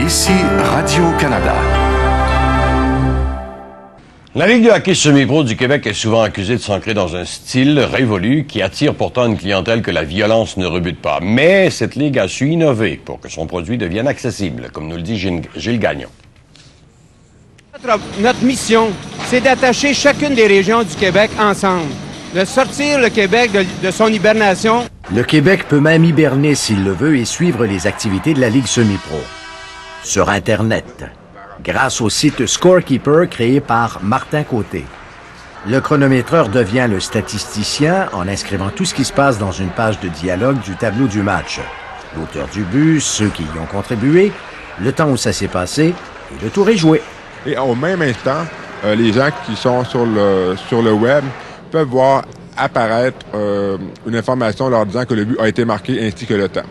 Ici Radio-Canada. La Ligue de hockey semi-pro du Québec est souvent accusée de s'ancrer dans un style révolu qui attire pourtant une clientèle que la violence ne rebute pas. Mais cette Ligue a su innover pour que son produit devienne accessible, comme nous le dit Gilles Gagnon. Notre mission, c'est d'attacher chacune des régions du Québec ensemble, de sortir le Québec de son hibernation. Le Québec peut même hiberner s'il le veut et suivre les activités de la Ligue semi-pro. Sur Internet, grâce au site Scorekeeper créé par Martin Côté. Le chronométreur devient le statisticien en inscrivant tout ce qui se passe dans une page de dialogue du tableau du match. L'auteur du but, ceux qui y ont contribué, le temps où ça s'est passé et le tour est joué. Et au même instant, les gens qui sont sur le web peuvent voir apparaître une information leur disant que le but a été marqué ainsi que le temps.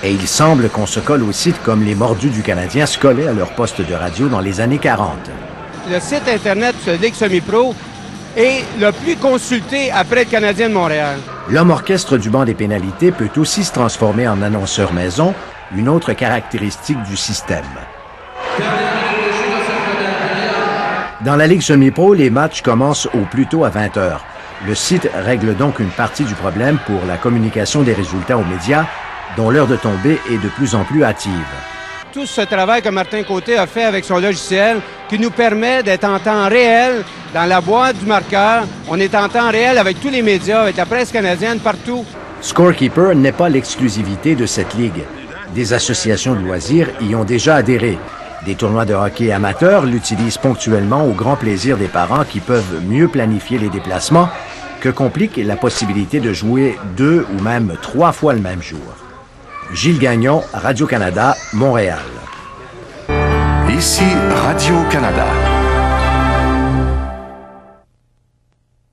Et il semble qu'on se colle au site comme les mordus du Canadien se collaient à leur poste de radio dans les années 40. Le site Internet de la Ligue semi-pro est le plus consulté après le Canadien de Montréal. L'homme orchestre du banc des pénalités peut aussi se transformer en annonceur maison, une autre caractéristique du système. Dans la Ligue semi-pro, les matchs commencent au plus tôt à 20h. Le site règle donc une partie du problème pour la communication des résultats aux médias, dont l'heure de tombée est de plus en plus hâtive. Tout ce travail que Martin Côté a fait avec son logiciel qui nous permet d'être en temps réel dans la boîte du marqueur. On est en temps réel avec tous les médias, avec la presse canadienne, partout. Scorekeeper n'est pas l'exclusivité de cette ligue. Des associations de loisirs y ont déjà adhéré. Des tournois de hockey amateurs l'utilisent ponctuellement au grand plaisir des parents qui peuvent mieux planifier les déplacements que complique la possibilité de jouer 2 ou même 3 fois le même jour. Gilles Gagnon, Radio-Canada, Montréal. Ici Radio-Canada.